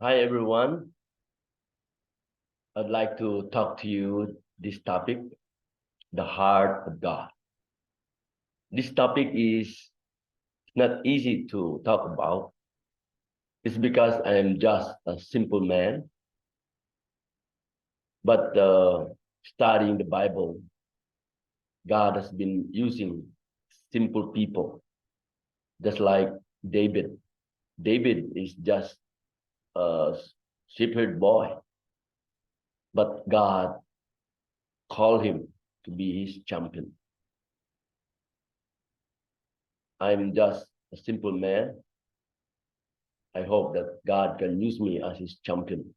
Hi everyone. I'd like to talk to you this topic, the heart of God. This topic is not easy to talk about. It's because I am just a simple man, but studying the Bible, God has been using simple people, just like David. David is just a shepherd boy, but God called him to be his champion. I'm just a simple man. I hope that God can use me as his champion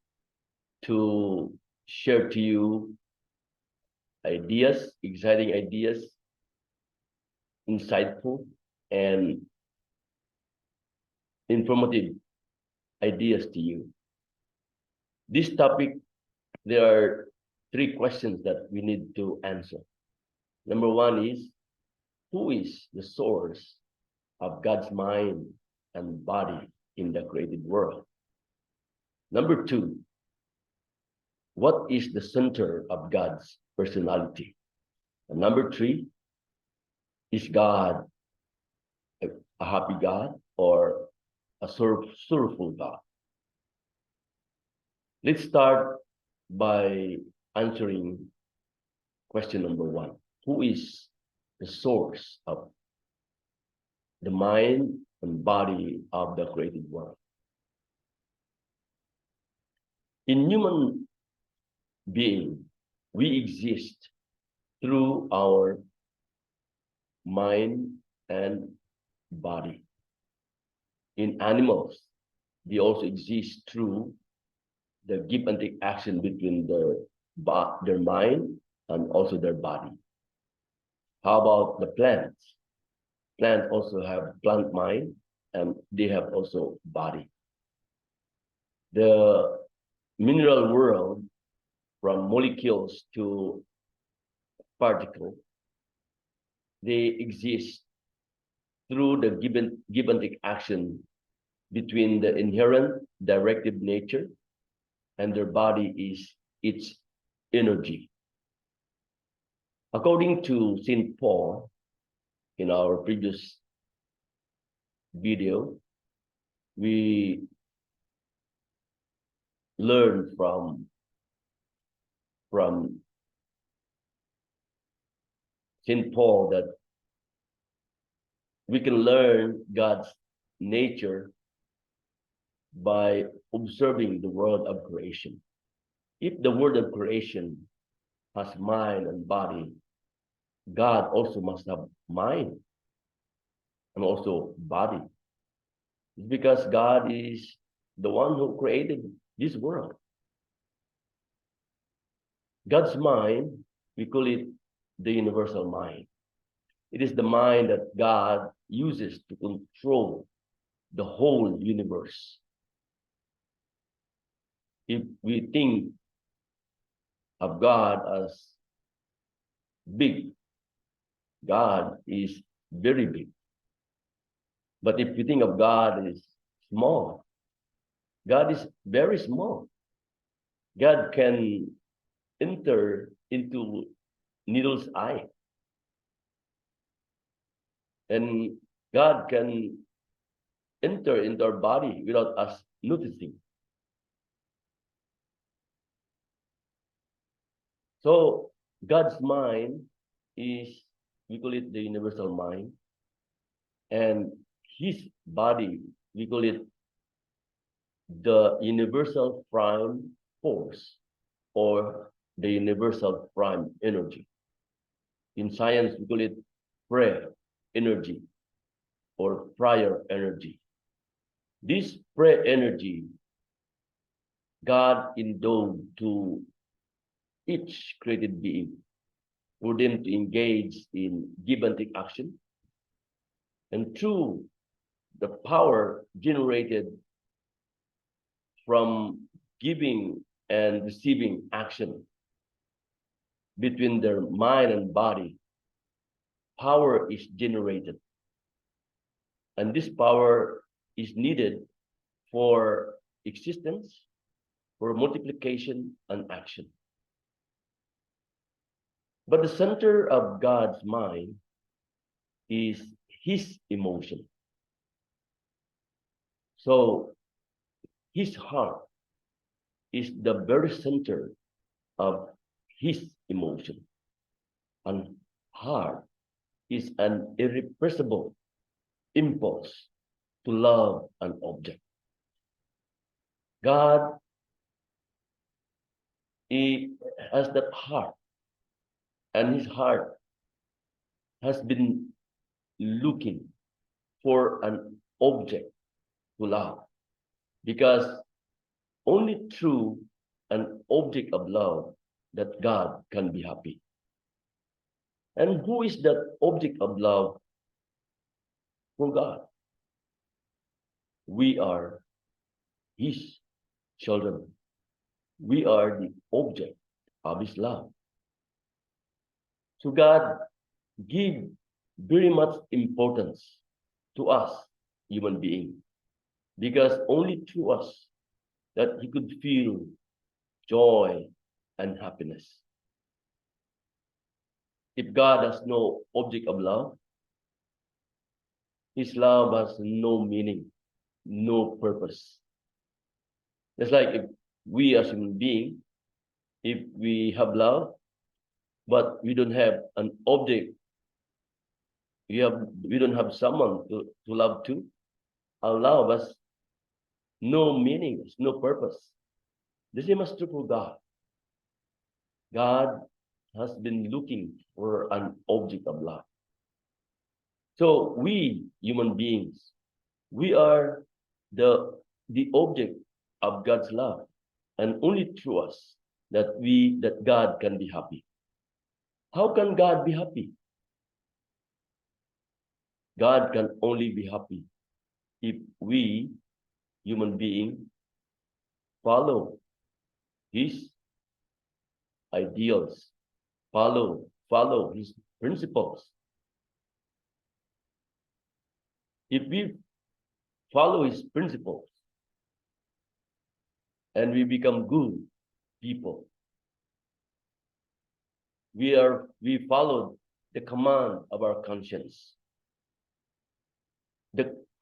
to share to you ideas, exciting ideas, insightful, and informative ideas to you. This topic, there are three questions that we need to answer. Number one is, who is the source of God's mind and body in the created world? Number two, what is the center of God's personality? And number three, is God a happy God or a sorrowful God? Let's start by answering question number one. Who is the source of the mind and body of the created world? In human being, we exist through our mind and body. In animals, they also exist through the give and take action between their mind and also their body. How about the plants? Plants also have plant mind and they have also body. The mineral world, from molecules to particle, they exist through the give and take action between the inherent directive nature and their body is its energy. According to St. Paul, in our previous video, we learned from St. Paul that we can learn God's nature by observing the world of creation. If the world of creation has mind and body, God also must have mind and also body. It's because God is the one who created this world. God's mind, we call it the universal mind. It is the mind that God uses to control the whole universe. If we think of God as big, God is very big. But if you think of God as small, God is very small. God can enter into needle's eye. And God can enter into our body without us noticing. So God's mind is, we call it the universal mind. And his body, we call it the universal prime force or the universal prime energy. In science, we call it prayer energy or prior energy. This prayer energy, God endowed to each created being for them to engage in give and take action. And through the power generated from giving and receiving action between their mind and body, power is generated. And this power is needed for existence, for multiplication and action. But the center of God's mind is his emotion. So his heart is the very center of his emotion. And heart is an irrepressible impulse to love an object. God, he has that heart, and his heart has been looking for an object to love, because only through an object of love that God can be happy. And who is that object of love for God? We are his children. We are the object of his love. So God give very much importance to us, human beings, because only through us that he could feel joy and happiness. If God has no object of love, his love has no meaning, no purpose. It's like if we as human beings, if we have love, but we don't have an object, we don't have someone to love to, our love has no meaning, no purpose. The same is true for God. God has been looking for an object of love. So we human beings, we are the object of God's love, and only through us that God can be happy. How can God be happy? God can only be happy if we human beings follow his ideals, follow his principles. If we follow his principles and we become good people, we follow the command of our conscience.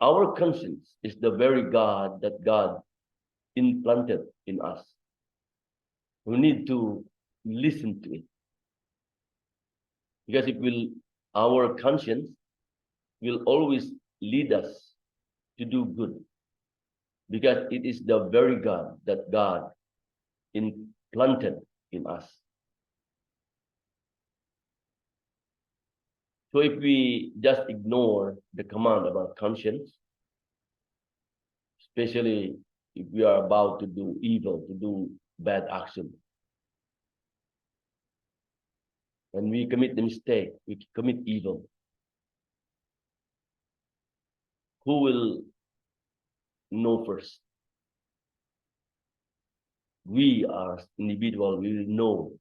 Our conscience is the very God that God implanted in us. We need to listen to it, because our conscience will always lead us to do good, because it is the very God that God implanted in us. So if we just ignore the command of our conscience, especially if we are about to do evil, to do bad action, and we commit the mistake, we commit evil, who will know first? We as individuals, we will know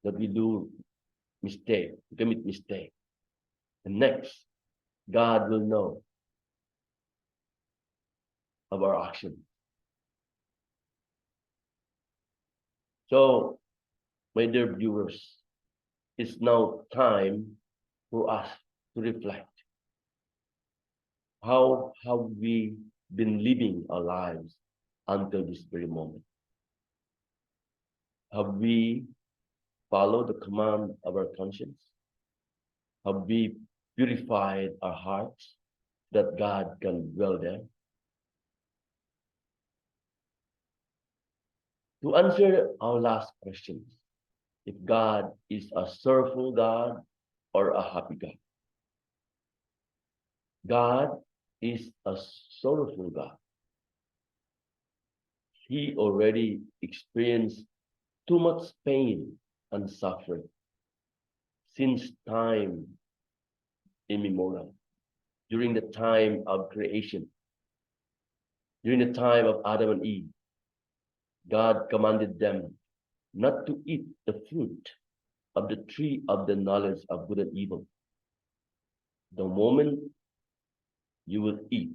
that we do mistake, we commit mistake. And next, God will know of our action. So, my dear viewers, it's now time for us to reflect. How have we been living our lives until this very moment? Have we followed the command of our conscience? Have we purified our hearts that God can dwell there? To answer our last question, if God is a sorrowful God or a happy God? God is a sorrowful God. He already experienced too much pain and suffering since time immemorial, during the time of creation, during the time of Adam and Eve. God commanded them not to eat the fruit of the tree of the knowledge of good and evil. The moment you will eat,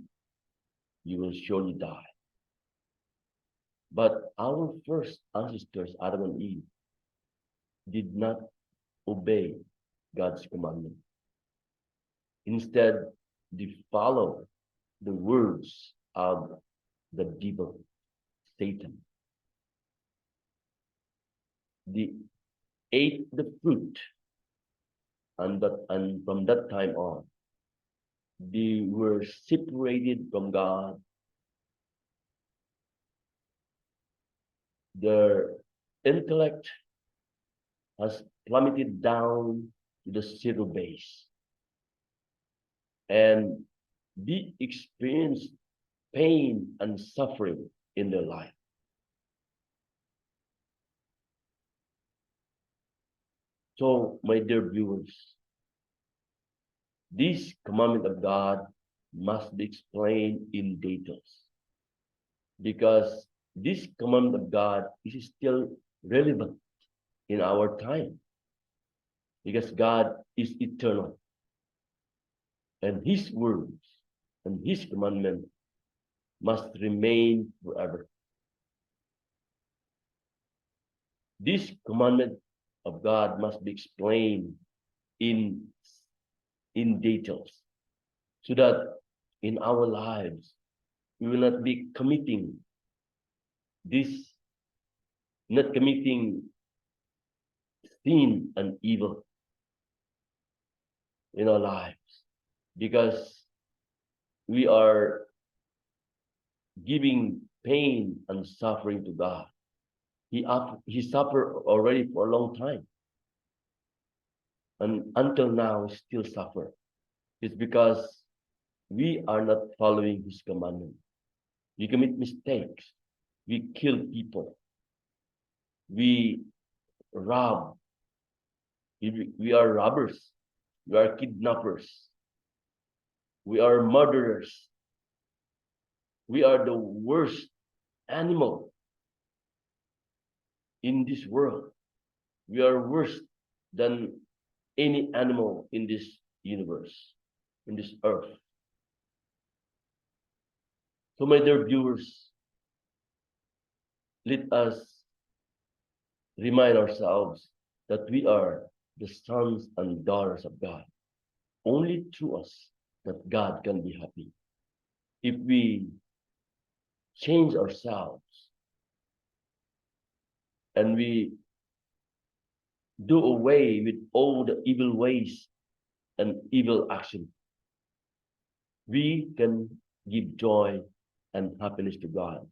you will surely die. But our first ancestors, Adam and Eve, did not obey God's commandment. Instead, they followed the words of the devil, Satan. They ate the fruit, and from that time on, they were separated from God. Their intellect has plummeted down to the zero base, and they experienced pain and suffering in their life. So, my dear viewers, this commandment of God must be explained in details, because this commandment of God is still relevant in our time, because God is eternal, and His words and His commandment must remain forever. This commandment of God must be explained in details, so that in our lives we will not be committing this, not committing sin and evil in our lives, because we are giving pain and suffering to God. He suffered already for a long time, and until now still suffer. It's because we are not following His commandment. We commit mistakes. We kill people. We rob. We are robbers. We are kidnappers. We are murderers. We are the worst animal in this world. We are worse than any animal in this universe, in this earth. So, my dear viewers, let us remind ourselves that we are the sons and daughters of God. Only through us that God can be happy. If we change ourselves and we do away with all the evil ways and evil action, we can give joy and happiness to God.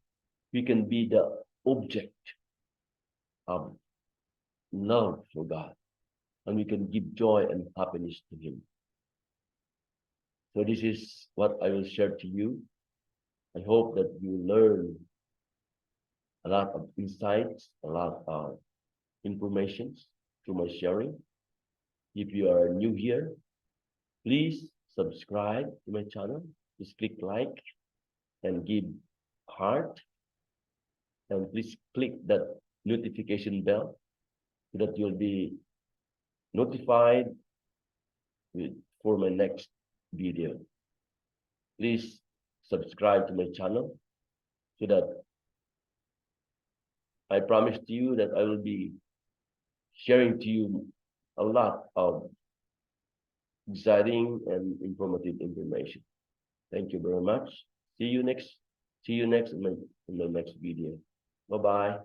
We can be the object of love for God, and we can give joy and happiness to Him. So this is what I will share to you. I hope that you learn a lot of insights, a lot of informations through my sharing. If you are new here, please subscribe to my channel. Just click like and give heart, and please click that notification bell so that you'll be notified for my next video. Please subscribe to my channel so that I promise to you that I will be sharing to you a lot of exciting and informative information. Thank you very much. See you next in the next video. Bye-bye.